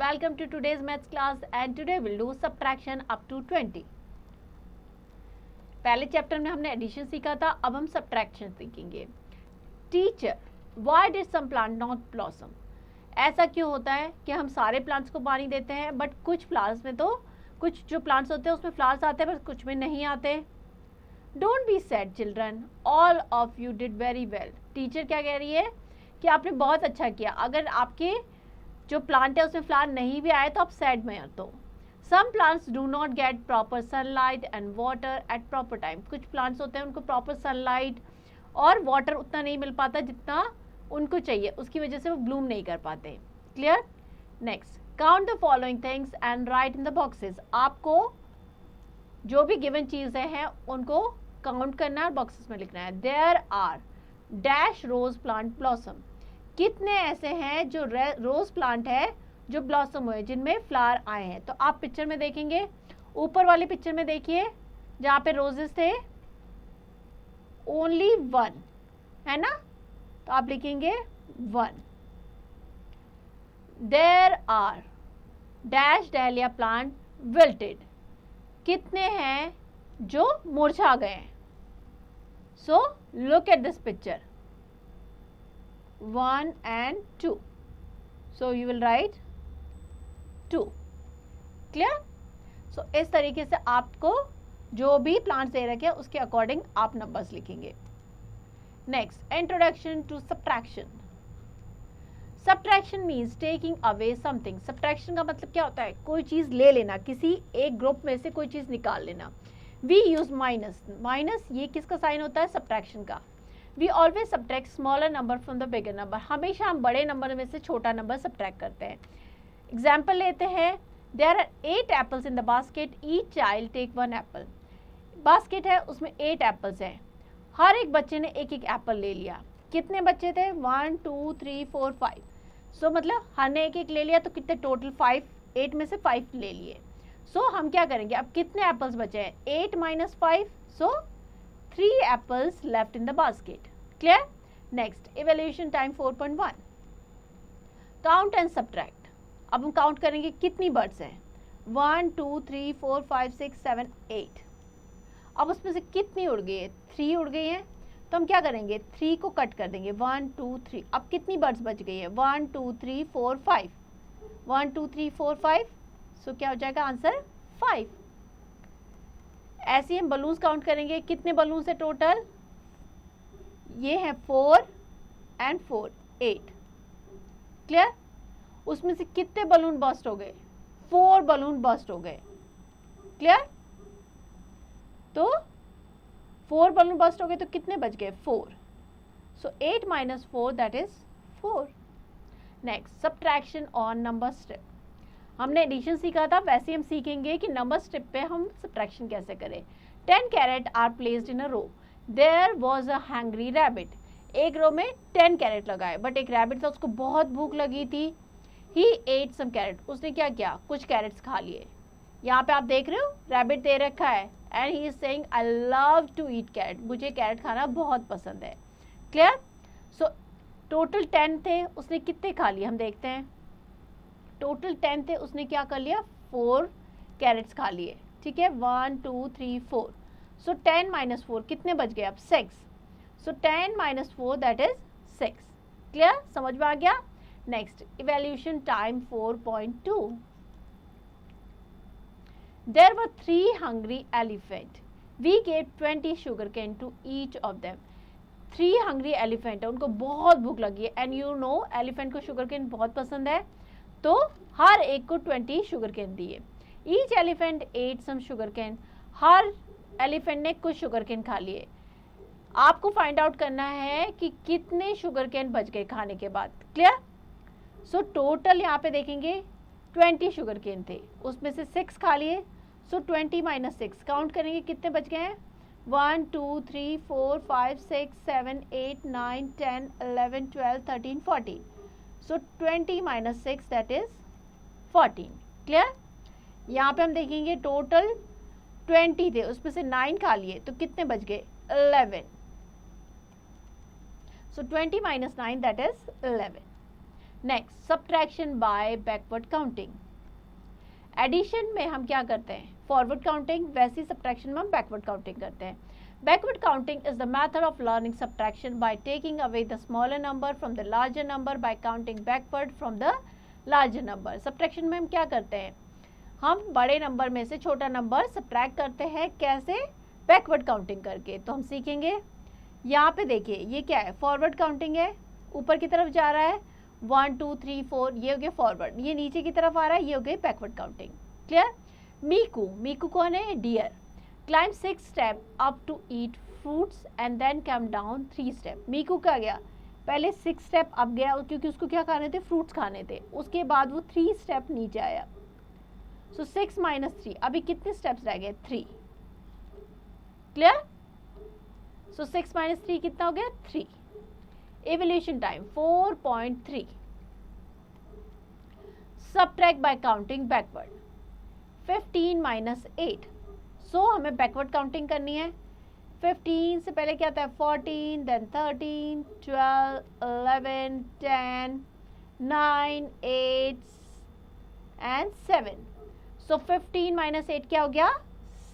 Welcome to today's maths class and today we'll do subtraction up to 20. पहले chapter में हमने addition सीखा था, अब हम सब्ट्रैक्शन सीखेंगे. Teacher, why did some plant not blossom? ऐसा क्यों होता है कि हम सारे प्लांट्स को पानी देते हैं बट कुछ प्लांट्स में तो कुछ जो प्लांट्स होते हैं उसमें फ्लावर्स आते हैं पर कुछ में नहीं आते. Don't be sad children, all of you did very well. Teacher क्या कह रही है कि आपने बहुत अच्छा किया. अगर आपके जो प्लांट है उसमें फ्लावर नहीं भी आए तो आप सैड में हो. तो some plants do not get proper sunlight and water at proper time. कुछ प्लांट्स होते हैं उनको प्रॉपर सनलाइट और वाटर उतना नहीं मिल पाता जितना उनको चाहिए, उसकी वजह से वो ब्लूम नहीं कर पाते. Clear? Next, count the following things and right in the boxes. आपको जो भी गिवन चीजें हैं उनको काउंट करना है और बॉक्सेस में लिखना है. There are dash rose plant blossom. कितने ऐसे हैं जो रोज प्लांट है जो ब्लॉसम हुए, जिनमें फ्लावर आए हैं. तो आप पिक्चर में देखेंगे, ऊपर वाली पिक्चर में देखिए जहां पे रोजेस थे, ओनली वन है ना, तो आप लिखेंगे one. There are dash dahlia plant wilted. कितने हैं जो मुरझा गए. So look at this picture, 1 and 2. So you will write 2. Clear? So इस तरीके से आपको जो भी प्लांट्स दे रखे हैं उसके अकॉर्डिंग आप नंबर्स लिखेंगे. Next, introduction to subtraction. Subtraction means taking away something. Subtraction का मतलब क्या होता है? कोई चीज ले लेना, किसी एक ग्रुप में से कोई चीज निकाल लेना. We use minus. माइनस ये किसका साइन होता है? सब्ट्रैक्शन का. We always subtract smaller number from the bigger number. हमेशा हम बड़े नंबर में से छोटा नंबर सब्ट्रैक्ट करते हैं. एग्जाम्पल लेते हैं. There are 8 apples in the basket. Each child take 1 apple. Basket है, उसमें 8 एप्पल्स हैं. हर एक बच्चे ने एक एक एप्पल ले लिया. कितने बच्चे थे? 1 2 3 4 5. सो मतलब हर ने एक एक ले लिया तो कितने टोटल? 5. 8 में से 5 ले लिए. सो हम क्या करेंगे? अब कितने एप्पल्स बचे हैं? 8 minus 5. So 3 apples left in the basket. Clear? Next, evaluation time 4.1. Count and subtract. अब हम काउंट करेंगे कितनी बर्ड्स हैं. 1 2 3 4 5 6 7 8. अब उसमें से कितनी उड़ गई है? 3 उड़ गई हैं. तो हम क्या करेंगे? 3 को कट कर देंगे. 1 2 3. अब कितनी बर्ड्स बच गई है? 1 2 3 4 5. 1 2 3 4 5. सो क्या हो जाएगा आंसर? 5. ऐसे हम बलून्स काउंट करेंगे. कितने बलून्स है टोटल? ये है 4 and 4 8. क्लियर? उसमें से कितने बलून बस्ट हो गए? 4 बलून बस्ट हो गए. क्लियर? तो 4 बलून बस्ट हो गए तो कितने बच गए? 4. सो 8 minus 4 that is 4. Next, subtraction on number strip. हमने एडिशन सीखा था, वैसे हम सीखेंगे कि नंबर स्ट्रिप पे हम सब्ट्रैक्शन कैसे करें. 10 carrot are placed in a row. There was a hungry rabbit. एक रो में 10 कैरेट लगाए बट एक रैबिट था, उसको बहुत भूख लगी थी. ही एट सम कैरेट. उसने क्या किया? कुछ कैरेट्स खा लिए. यहाँ पे आप देख रहे हो रैबिट दे रखा है and he is saying I love to eat carrot. मुझे कैरेट खाना बहुत पसंद है. क्लियर? सो टोटल 10 थे, उसने कितने खा लिए हम देखते हैं. टोटल 10 थे, उसने क्या कर लिया? 4 कैरेट्स खा लिए. ठीक है, 1 2 3 4. सो 10 minus 4 कितने बच गए? अब 6. So 10 minus 4 that is 6. Clear? समझ में आ गया? Next, evaluation time 4.2. There were 3 hungry elephant. We gave 20 sugarcane to each of them. 3 hungry elephant है, उनको बहुत भूख लगी है एंड यू नो एलिफेंट को शुगरकेन बहुत पसंद है, तो हर एक को 20 शुगरकेन दिए. Each elephant ate some sugarcane. हर एलिफेंट ने कुछ शुगरकेन खा लिए. आपको फाइंड आउट करना है कि कितने शुगरकेन बच गए खाने के बाद. क्लियर? सो टोटल यहाँ पे देखेंगे 20 शुगरकेन थे, उसमें से 6 खा लिए. सो 20 minus 6 काउंट करेंगे कितने बच गए हैं. 1 2 3 4 5 6 7 8 9 10 11 12 13 14. सो 20 minus 6 दैट इज 14. क्लियर? यहाँ पे हम देखेंगे टोटल 20 थे, उसमें से 9 खा लिए तो कितने बच गए? 11. So 20 minus 9 that is 11. Next, subtraction by backward counting. Addition में हम क्या करते हैं, फॉरवर्ड काउंटिंग, वैसी सब्ट्रैक्शन में हम बैकवर्ड काउंटिंग करते हैं। Backward counting is the method of learning subtraction by taking away the smaller number from the larger number by counting backward from the larger number. Subtraction में हम क्या करते हैं, हम बड़े नंबर में से छोटा नंबर सब्ट्रैक्ट करते हैं, कैसे, बैकवर्ड काउंटिंग करके। तो हम सीखेंगे। यहाँ पे देखिए ये क्या है, फॉरवर्ड काउंटिंग है, ऊपर की तरफ जा रहा है 1 2 3 4, ये हो गया फॉरवर्ड। ये नीचे की तरफ आ रहा है, ये हो गई बैकवर्ड काउंटिंग। क्लियर। मीकू, मीकू कौन है, dear. Climb 6 steps up to eat fruits and then come down 3 steps. मीकू क्या गया, पहले 6 स्टेप अप गया क्योंकि उसको क्या खाने थे, फ्रूट्स खाने थे। उसके बाद वो 3 स्टेप नीचे आया। सो 6 - 3, अभी कितने स्टेप्स रह गए, 3। क्लियर। सो 6 - 3 कितना हो गया, 3। Evolution time 4.3। Subtract bye counting backward. 15 - 8। सो हमें बैकवर्ड काउंटिंग करनी है। 15 से पहले क्या आता है, 14, देन 13, 12, 11, 10, 9, 8 एंड 7। सो 15 - 8 क्या हो गया,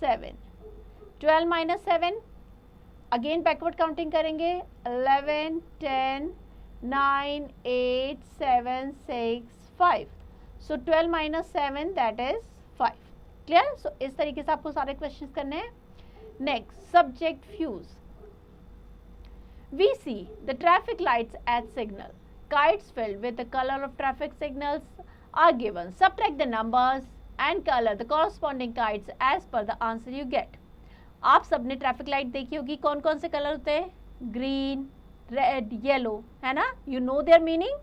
7। 12 - 7, अगेन बैकवर्ड काउंटिंग करेंगे। 11, 10, 9, 8, 7, 6, 5। So 12 - 7 that is 5। Clear. So इस तरीके से आपको सारे क्वेश्चंस करने हैं। Next, subject fuse. We see the traffic lights at signal, kites filled with the color of traffic signals are given. Subtract the numbers and color the corresponding kites as per the answer you get. आप सबने traffic light देखी होगी, कौन कौन से colour होते हैं, green, red, yellow, है ना। यू नो देयर मीनिंग,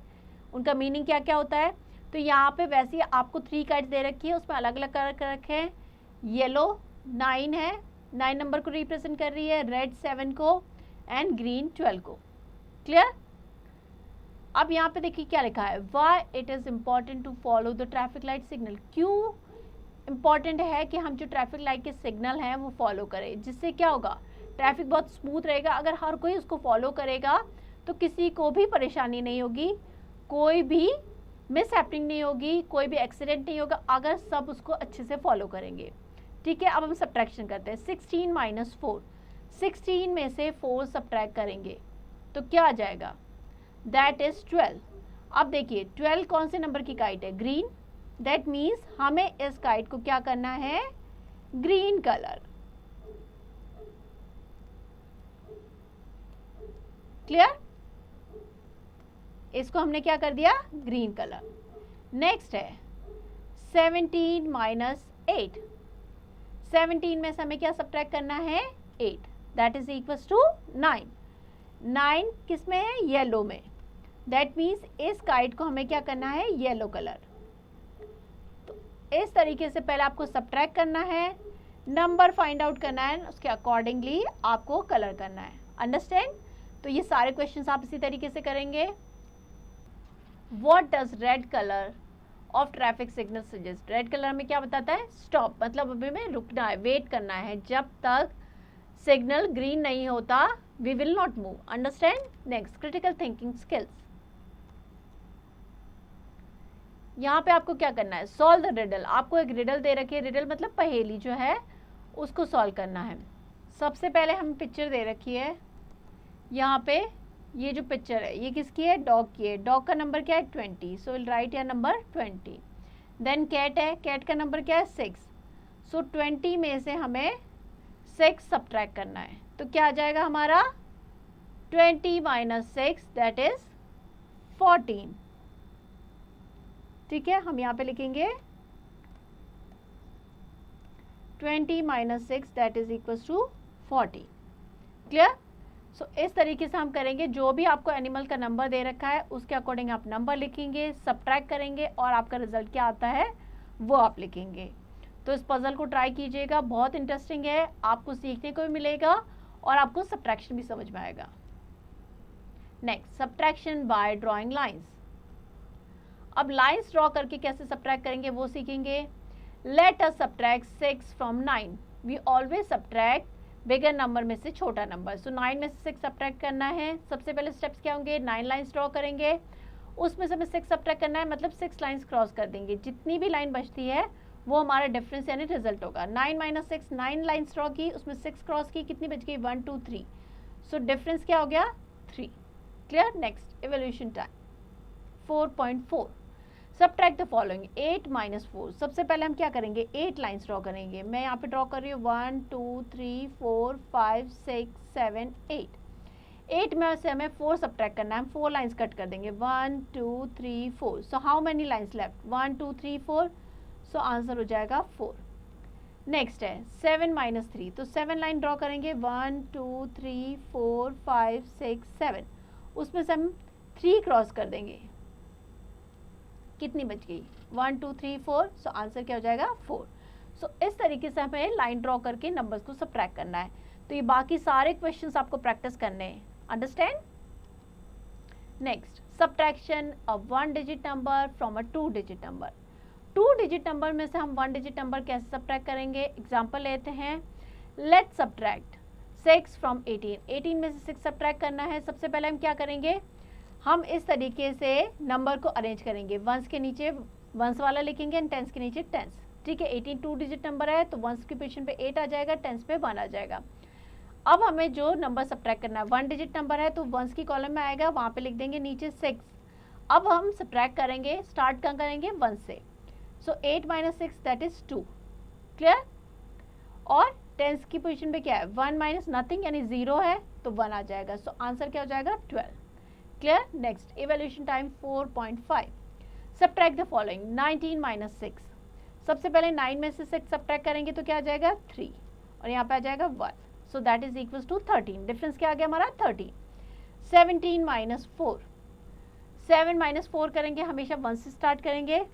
उनका मीनिंग क्या क्या होता है। तो यहाँ पे वैसे ही आपको 3 काइट्स दे रखी है, उसमें अलग अलग कलर कर रखे हैं। येलो 9 है, 9 नंबर को रिप्रेजेंट कर रही है, रेड 7 को एंड ग्रीन 12 को। क्लियर। अब यहाँ पे देखिए क्या लिखा है, why it is important to follow the traffic light signal. क्यों इम्पॉर्टेंट है कि हम जो ट्रैफिक लाइट के सिग्नल हैं वो फॉलो करें, जिससे क्या होगा, ट्रैफिक बहुत स्मूथ रहेगा। अगर हर कोई उसको फॉलो करेगा तो किसी को भी परेशानी नहीं होगी, कोई भी मिस हैपनिंग नहीं होगी, कोई भी एक्सीडेंट नहीं होगा, अगर सब उसको अच्छे से फॉलो करेंगे। ठीक है। अब हम सब्ट्रैक्शन करते हैं। 16 - 4, 16 में से 4 सब्ट्रैक्ट करेंगे तो क्या आ जाएगा, दैट इज 12। अब देखिए 12 कौन से नंबर की काइट है, ग्रीन। दैट मीन्स हमें इस काइट को क्या करना है, ग्रीन कलर। क्लियर। इसको हमने क्या कर दिया, ग्रीन कलर। नेक्स्ट है 17 - 8। 17 में से हमें क्या सब्ट्रैक्ट करना है, 8, दैट इज इक्वल्स टू 9। 9 किस में है, येलो में। दैट मीन्स इस काइट को हमें क्या करना है, येलो कलर। तो इस तरीके से पहले आपको सब्ट्रैक्ट करना है, नंबर फाइंड आउट करना है, उसके अकॉर्डिंगली आपको कलर करना है। अंडरस्टैंड। तो ये सारे क्वेश्चंस आप इसी तरीके से करेंगे। What does red color of traffic signal suggest? Red colour में क्या बताता है, स्टॉप, मतलब अभी हमें रुकना है, वेट करना है, जब तक सिग्नल ग्रीन नहीं होता we will not move. Understand. Next, critical thinking skills. यहाँ पे आपको क्या करना है, सॉल्व द रिडल। आपको एक रिडल दे रखी है, रिडल मतलब पहेली जो है उसको सॉल्व करना है। सबसे पहले हम पिक्चर दे रखी है, यहाँ पे ये जो पिक्चर है ये किसकी है, डॉग की है। डॉग का नंबर क्या है, 20। सो विल राइट या नंबर 20। देन कैट है, कैट का नंबर क्या है, 6। सो 20 में से हमें 6 सब्ट्रैक्ट करना है, तो क्या आ जाएगा हमारा, 20 - 6 दैट इज 14। ठीक है। हम यहाँ पे लिखेंगे 20 - 6 that is equals to 40। Clear. So इस तरीके से हम करेंगे, जो भी आपको एनिमल का नंबर दे रखा है उसके अकॉर्डिंग आप नंबर लिखेंगे, सब्ट्रैक्ट करेंगे और आपका रिजल्ट क्या आता है वो आप लिखेंगे। तो इस पजल को ट्राई कीजिएगा, बहुत इंटरेस्टिंग है, आपको सीखने को भी मिलेगा और आपको सब्ट्रैक्शन भी समझ में आएगा। Next, subtraction by drawing lines. अब लाइंस ड्रॉ करके कैसे सब्ट्रैक्ट करेंगे वो सीखेंगे। Let us subtract 6 from 9। We always subtract bigger number में से छोटा नंबर। सो 9 में से 6 सब्ट्रैक्ट करना है। सबसे पहले स्टेप्स क्या होंगे, 9 लाइंस ड्रॉ करेंगे, उसमें से हमें 6 सब्ट्रैक्ट करना है, मतलब 6 लाइन्स क्रॉस कर देंगे, जितनी भी लाइन बचती है वो हमारा डिफरेंस यानी रिजल्ट होगा। 9 माइनस 6, 9 लाइन्स ड्रॉ की, उसमें 6 क्रॉस की, कितनी बच गई 1 2 3, सो डिफरेंस क्या हो गया 3। Clear. Next evolution time 4.4, subtract the following 8 minus 4। सबसे पहले हम क्या करेंगे 8 लाइन्स ड्रॉ करेंगे, मैं यहाँ पे ड्रॉ कर रही हूँ 1 2 3 4 5 6 7 8। 8 में से हमें 4 सब्ट्रैक्ट करना है, हम 4 लाइन्स कट कर देंगे 1 2 3 4। So how many lines left 1 2 3 4, so answer हो जाएगा 4। नेक्स्ट है 7 माइनस 3, तो 7 लाइन ड्रॉ करेंगे 1 2 3 4 5 6 7, उसमें से हम 3 क्रॉस कर देंगे, कितनी बच गई 1 2 3 4, सो आंसर क्या हो जाएगा 4। सो इस तरीके से हमें लाइन ड्रॉ करके नंबर्स को सब्ट्रैक्ट करना है। तो ये बाकी सारे क्वेश्चंस आपको प्रैक्टिस करने हैं, understand. Next subtraction of 1 digit number from a 2 digit number. 2 digit number में से हम 1 डिजिट नंबर कैसे सब्ट्रैक्ट करेंगे, एग्जाम्पल लेते हैं। लेट्स सब्ट्रैक्ट 6 फ्रॉम 18, 18 में से 6 सब्ट्रैक्ट करना है। सबसे पहले हम क्या करेंगे, हम इस तरीके से नंबर को अरेंज करेंगे, वंस के नीचे वंस वाला लिखेंगे एंड टेंस के नीचे टेंस। ठीक है, 18 2 डिजिट नंबर है तो वंस की पोजीशन पे 8 आ जाएगा, टेंस पे 1 आ जाएगा। अब हमें जो नंबर सब्ट्रैक्ट करना है 1 डिजिट नंबर है तो वंस की कॉलम में आएगा, वहाँ पे लिख देंगे नीचे 6। अब हम सब्ट्रैक्ट करेंगे, स्टार्ट कहाँ करेंगे 1 से, सो 8 माइनस 6 दैट इज 2। क्लियर। और टेंस की पोजीशन पे क्या है 1 माइनस नथिंग यानी 0 है तो 1 आ जाएगा, सो आंसर क्या हो जाएगा 12। Clear. Next evolution time 4.5, subtract the following 19 minus 6। सबसे पहले 9 में से 6 सब्ट्रैक्ट करेंगे तो क्या आ जाएगा 3 और यहाँ पे आ जाएगा 1, so that is equals to 13। Difference क्या आ गया हमारा 13। 17 माइनस 4, 7 माइनस 4 करेंगे, हमेशा 1 से स्टार्ट करेंगे।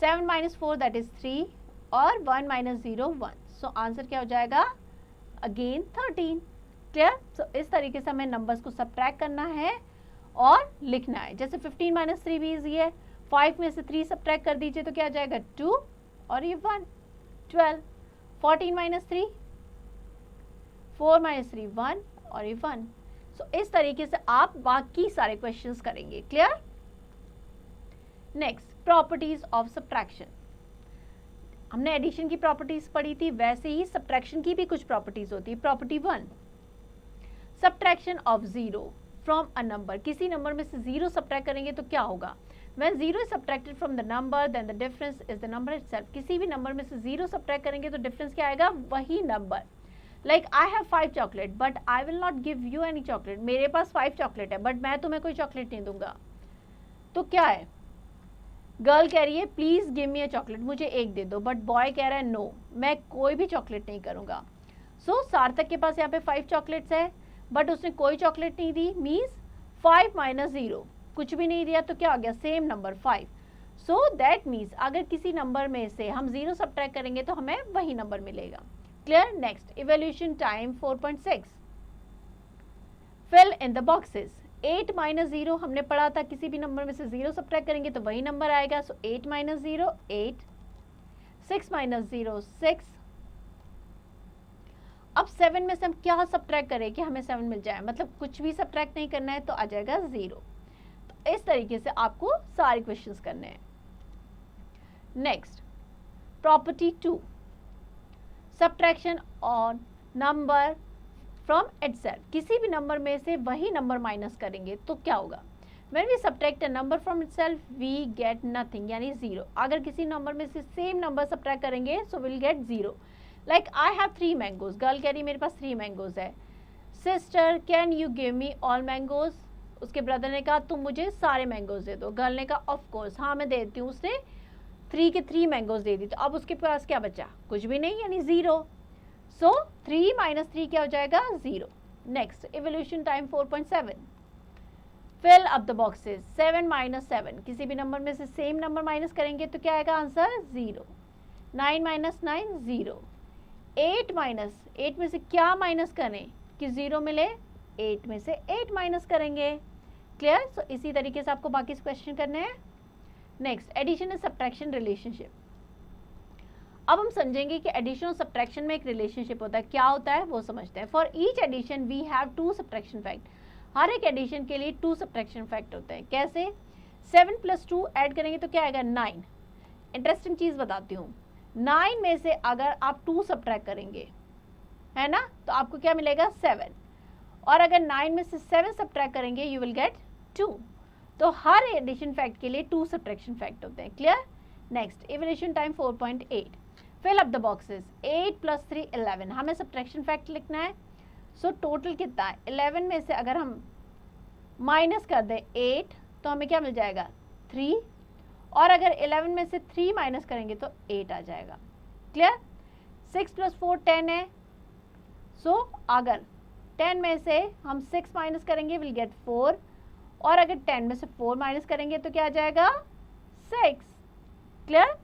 7 माइनस 4 दैट इज 3 और 1 माइनस 0 1, सो आंसर क्या हो जाएगा अगेन 13। क्लियर। सो इस तरीके से हमें नंबर्स को सब्ट्रैक्ट करना है और लिखना है। जैसे 15 माइनस 3 भी इजी है, 5 में से 3 सब्ट्रैक्ट कर दीजिए तो क्या आ जाएगा 2 और ये 1, 12। 14 माइनस 3, 4 माइनस 3 1 और ये 1। सो इस तरीके से आप बाकी सारे क्वेश्चंस करेंगे। Clear. Next properties of subtraction, हमने एडिशन की प्रॉपर्टीज पढ़ी थी, वैसे ही सब्ट्रैक्शन की भी कुछ प्रॉपर्टीज होती है। Property 1, subtraction of 0 from a number, किसी नंबर में से 0 सब्ट्रैक्ट करेंगे तो क्या होगा, when 0 is subtracted from the number then the difference is the number itself। किसी भी नंबर में से 0 सब्ट्रैक्ट करेंगे तो डिफरेंस क्या आएगा, वही number. Like I have 5 chocolate but I will not give you any chocolate, मेरे पास 5 चॉकलेट है बट मैं तुम्हें कोई चॉकलेट नहीं दूंगा, तो क्या है, गर्ल कह रही है please give me a chocolate, मुझे एक दे दो, बट बॉय कह रहा है नो मैं कोई भी चॉकलेट नहीं करूंगा। सो सार्थक के पास यहाँ पे 5 चॉकलेट्स है बट उसने कोई चॉकलेट नहीं दी, मीन्स 5 माइनस 0 कुछ भी नहीं दिया, तो क्या हो गया same number 5। So that means अगर किसी नंबर में से हम 0 सब्ट्रैक्ट करेंगे तो हमें वही नंबर मिलेगा। Clear. Next evolution time 4.6, fill in the boxes. 8 minus 0 हमने पढ़ा था, किसी भी नंबर में से 0 सब्ट्रैक्ट करेंगे तो वही नंबर आएगा, सो 8 माइनस 0 8, 6 माइनस 0 6। अब 7 में से हम क्या सब्ट्रैक्ट करें कि हमें 7 मिल जाए, मतलब कुछ भी सब्ट्रैक्ट नहीं करना है तो आ जाएगा 0। तो इस तरीके से आपको सारे क्वेश्चंस करने हैं। Next property 2, subtraction on number from itself, किसी भी नंबर में से वही नंबर माइनस करेंगे तो क्या होगा, when we subtract a number from itself we get nothing यानी 0। अगर किसी नंबर में से सेम नंबर सब्ट्रैक्ट करेंगे so we'll get 0। Like I have 3 mangoes, girl कह रही मेरे पास 3 मैंगोज है। Sister can you give me all mangoes, उसके ब्रदर ने कहा तुम मुझे सारे मैंगोज दे दो, गर्ल ने कहा ऑफ कोर्स हाँ मैं देती हूँ, उसने 3 के 3 मैंगोज दे दी, तो अब उसके पास क्या बचा, कुछ भी नहीं यानी 0। सो 3 माइनस 3 क्या हो जाएगा 0। Next evolution time 4.7, fill up the boxes. 7 minus 7, किसी भी नंबर में से सेम नंबर माइनस करेंगे तो क्या आएगा आंसर 0। 9 माइनस 9 0, 8 माइनस 8 में से क्या माइनस करें कि 0 मिले, 8 में से 8 माइनस करेंगे। क्लियर। सो इसी तरीके से आपको बाकी क्वेश्चन करने हैं। Next addition and subtraction relationship. अब हम समझेंगे कि एडिशन और सब्ट्रैक्शन में एक रिलेशनशिप होता है, क्या होता है वो समझते हैं। For each addition we have 2 subtraction fact, हर एक एडिशन के लिए 2 सब्ट्रैक्शन फैक्ट होते हैं। कैसे? 7 + 2 ऐड करेंगे तो क्या आएगा? 9। इंटरेस्टिंग चीज बताती हूँ, 9 में से अगर आप 2 सब्ट्रैक्ट करेंगे, है ना, तो आपको क्या मिलेगा? 7। और अगर 9 में से 7 सब्ट्रैक्ट करेंगे यू विल गेट 2। तो हर एडिशन फैक्ट के लिए 2 सब्ट्रैक्शन फैक्ट होते हैं। Clear? Next, evaluation time 4.8। Fill up the boxes. 8 + 3 11। हमें सब्ट्रैक्शन फैक्ट लिखना है। सो टोटल कितना है? 11 में से अगर हम माइनस कर दें 8 तो हमें क्या मिल जाएगा? 3। और अगर 11 में से 3 माइनस करेंगे तो 8 आ जाएगा। क्लियर? 6 + 4 10 है। सो अगर 10 में से हम 6 माइनस करेंगे विल गेट 4। और अगर 10 में से 4 माइनस करेंगे तो क्या आ जाएगा? 6। क्लियर?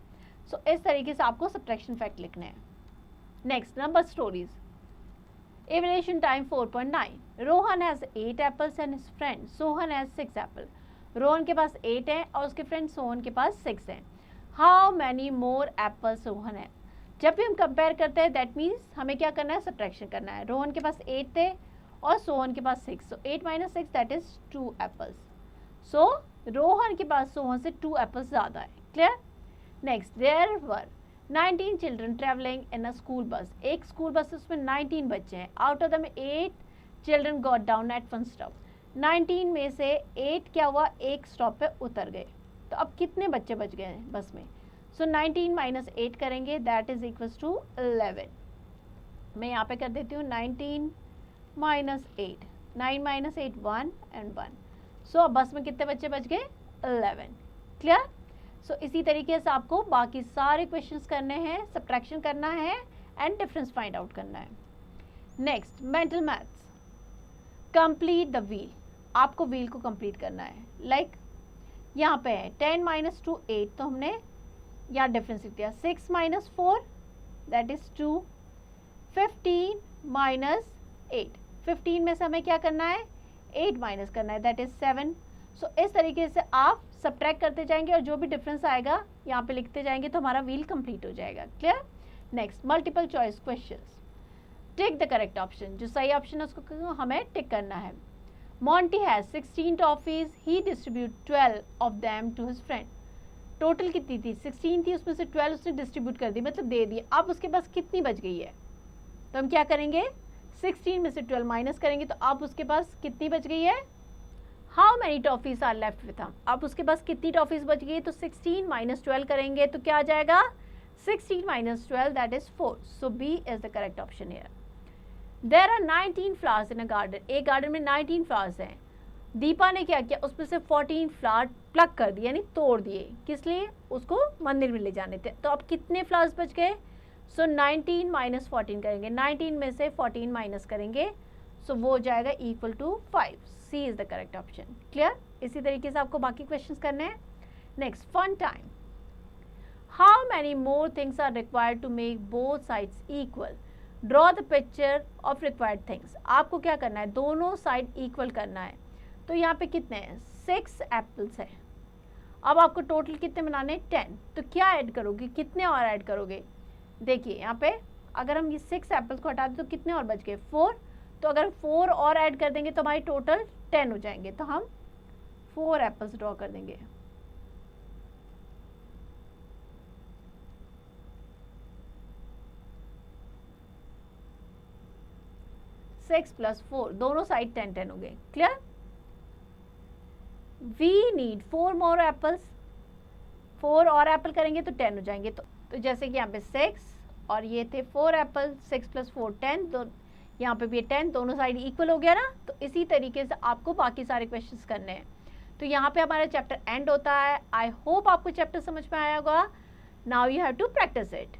सो इस तरीके से आपको सब्ट्रैक्शन फैक्ट लिखने हैं। Next, number stories. Evaluation time 4.9। Rohan has 8 apples and his friend Sohan has 6 Apple. Rohan के पास 8 है और उसके फ्रेंड सोहन के पास 6 है। How many more apples Sohan है? जब भी हम कंपेयर करते हैं दैट मीन्स हमें क्या करना है? सब्ट्रैक्शन करना है। रोहन के पास 8 थे और सोहन के पास 6। So 8 - 6 that is 2 apples. So Rohan के पास सोहन से 2 एप्पल्स ज़्यादा है। Clear? Next, there were 19 children travelling in a school bus. एक स्कूल बस उसमें 19 बच्चे हैं। Out of them 8 children got down at 1 stop. 19 में से 8 क्या हुआ? एक स्टॉप पे उतर गए। तो अब कितने बच्चे बच गए हैं बस में? सो 19 - 8 करेंगे दैट इज इक्वल्स टू 11। मैं यहाँ पे कर देती हूँ 19 - 8। 9 - 8 1 and 1। सो अब बस में कितने बच्चे बच गए? 11। क्लियर? सो इसी तरीके से आपको बाकी सारे क्वेश्चंस करने हैं, सब्ट्रैक्शन करना है एंड डिफरेंस फाइंड आउट करना है। Next, mental maths. Complete the wheel. आपको व्हील को कंप्लीट करना है। लाइक यहाँ पे है 10 - 2 8, तो हमने यहाँ डिफरेंस लिख दिया। 6 - 4 दैट इज 2। 15 - 8, 15 में से हमें क्या करना है? 8 माइनस करना है दैट इज 7। सो इस तरीके से आप सब्ट्रैक्ट करते जाएंगे और जो भी डिफरेंस आएगा यहाँ पे लिखते जाएंगे तो हमारा व्हील कंप्लीट हो जाएगा। Clear? Next, multiple choice questions. Tick the correct option. जो सही ऑप्शन है उसको हमें टिक करना है। Monty has 16 toffees, he distribute 12 of them to his friend. Total कितनी थी? 16 थी, उसमें से 12 उसने डिस्ट्रीब्यूट कर दी, मतलब दे दी। अब उसके पास कितनी बच गई है? तो हम क्या करेंगे? 16 में से 12 माइनस करेंगे तो अब उसके पास कितनी बच गई है? How many toffees are left with हम। अब उसके पास कितनी टॉफीज बच गई है? तो 16 - 12 करेंगे तो क्या आ जाएगा? 16 - 12 that is 4। So B is the correct option here. There are 19 flowers in a garden. एक गार्डन में 19 फ्लावर्स हैं। दीपा ने क्या किया? उसमें से 14 फ्लावर प्लग कर दिए, यानी तोड़ दिए। किस लिए? उसको मंदिर में ले जाने थे। तो अब कितने फ्लावर्स बच गए? सो 19 - 14 करेंगे। 19 में से 14 माइनस करेंगे सो वो हो जाएगा equal to 5। C is the correct option. Clear? इसी तरीके से आपको बाकी क्वेश्चंस करने हैं। Next, fun time. How many more things are required to make both sides equal. Draw the picture of required things. आपको क्या करना है? दोनों साइड इक्वल करना है। तो यहाँ पे कितने हैं? 6 एप्पल्स है। अब आपको टोटल कितने बनाने हैं? 10। तो क्या ऐड करोगे? कितने और ऐड करोगे? देखिए यहाँ पे अगर हम ये 6 एप्पल्स को हटा दें तो कितने और बच गए? 4। तो अगर 4 और ऐड कर देंगे तो हमारी टोटल 10 हो जाएंगे। तो हम 4 एप्पल्स ड्रॉ कर देंगे। सिक्स प्लस 4 दोनों साइड 10 हो गए। Clear? We need 4 more apples. 4 और एप्पल करेंगे तो 10 हो जाएंगे। तो जैसे कि यहाँ पे 6 और ये थे 4 एप्पल। 6 + 4 10। तो यहाँ पे भी 10, दोनों साइड इक्वल हो गया ना। तो इसी तरीके से आपको बाकी सारे क्वेश्चंस करने हैं। तो यहाँ पे हमारा चैप्टर एंड होता है। आई होप आपको चैप्टर समझ में आया होगा। Now you have to practice it.